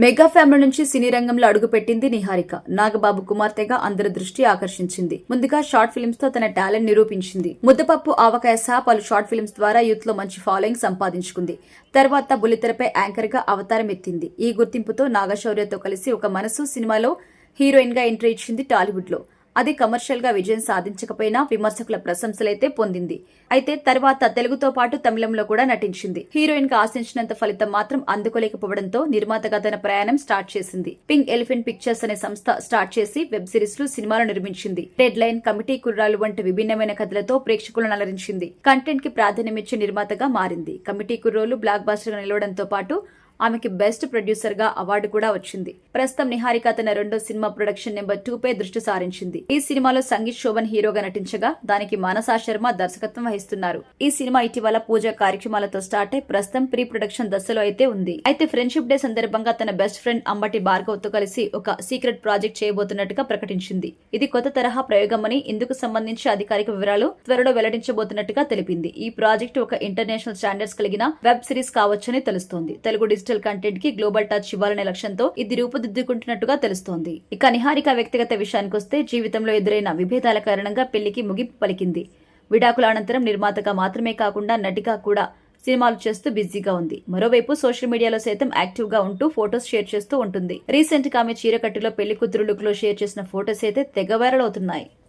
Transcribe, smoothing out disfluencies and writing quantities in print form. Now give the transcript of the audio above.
Mega family నుంచి సినీ రంగంలో అడుగుపెట్టింది నిహారిక. నాగబాబు కుమార్తెగా అందరి దృష్టి ఆకర్షించింది. ముందుగా షార్ట్ ఫిల్మ్స్ తో తన టాలెంట్ నిరూపించింది. ముద్దపప్పు ఆవకాయ సహా పలు షార్ట్ ఫిల్మ్స్ ద్వారా యూత్ లో మంచి ఫాలోయింగ్ సంపాదించుకుంది. తర్వాత బుల్లితెరపై యాంకర్ గా అవతారం ఎత్తింది. ఈ గుర్తింపుతో నాగశౌర్యతో కలిసి ఒక మనసు సినిమాలో హీరోయిన్ గా ఎంట్రీ ఇచ్చింది టాలీవుడ్ లో. అది కమర్షియల్ గా విజయం సాధించకపోయినా విమర్శకుల ప్రశంసలైతే పొందింది. అయితే తర్వాత తెలుగుతో పాటు తమిళంలో కూడా నటించింది. హీరోయిన్ గా ఆశించినంత ఫలితం మాత్రం అందుకోలేకపోవడంతో నిర్మాతగా తన ప్రయాణం స్టార్ట్ చేసింది. పింక్ ఎలిఫెంట్ పిక్చర్స్ అనే సంస్థ స్టార్ట్ చేసి వెబ్ సిరీస్ లు సినిమాలు నిర్మించింది. డెడ్ లైన్, కమిటీ కుర్రాలు వంటి విభిన్నమైన కథలతో ప్రేక్షకులను అలరించింది. కంటెంట్ కి ప్రాధాన్యమిచ్చే నిర్మాతగా మారింది. కమిటీ కుర్రోలు బ్లాక్ బాస్టర్ గా నిలవడంతో పాటు ఆమెకి బెస్ట్ ప్రొడ్యూసర్ గా అవార్డు కూడా వచ్చింది. ప్రస్తుతం నిహారిక తన రెండో సినిమా ప్రొడక్షన్ నెంబర్ 2 పై దృష్టి సారించింది. ఈ సినిమాలో సంగీత్ శోభన్ హీరోగా నటించగా దానికి మానసా శర్మ దర్శకత్వం వహిస్తున్నారు. ఈ సినిమా ఇటీవల పూజా కార్యక్రమాలతో స్టార్ట్ అయి ప్రస్తుతం ప్రీ ప్రొడక్షన్ దశలో అయితే ఉంది. అయితే ఫ్రెండ్షిప్ డే సందర్భంగా తన బెస్ట్ ఫ్రెండ్ అంబటి భార్గవ్ తో కలిసి ఒక సీక్రెట్ ప్రాజెక్ట్ చేయబోతున్నట్టుగా ప్రకటించింది. ఇది కొత్త తరహా ప్రయోగమని, ఇందుకు సంబంధించి అధికారిక వివరాలు త్వరలో వెల్లడించబోతున్నట్టుగా తెలిపింది. ఈ ప్రాజెక్టు ఒక ఇంటర్నేషనల్ స్టాండర్డ్స్ కలిగిన వెబ్ సిరీస్ కావచ్చని తెలుస్తోంది. తెలుగు డిజిటల్ కంటెంట్ కి గ్లోబల్ టచ్ ఇవ్వాలనే లక్ష్యంతో ఇది రూపుదిద్దుకుంటున్నట్టుగా తెలుస్తోంది. ఇక నిహారిక వ్యక్తిగత విషయానికొస్తే జీవితంలో ఎదురైన విభేదాల కారణంగా పెళ్లికి ముగింపు పలికింది. విడాకుల అనంతరం నిర్మాతగా మాత్రమే కాకుండా నటిగా కూడా సినిమాలు చేస్తూ బిజీగా ఉంది. మరోవైపు సోషల్ మీడియాలో సైతం యాక్టివ్ గా ఉంటూ ఫోటోస్ షేర్ చేస్తూ ఉంటుంది. రీసెంట్ గా ఆమె చీరకట్టులో పెళ్లి కూతురు లుక్ లో షేర్ చేసిన ఫోటోస్ అయితే తెగ వైరల్ అవుతున్నాయి.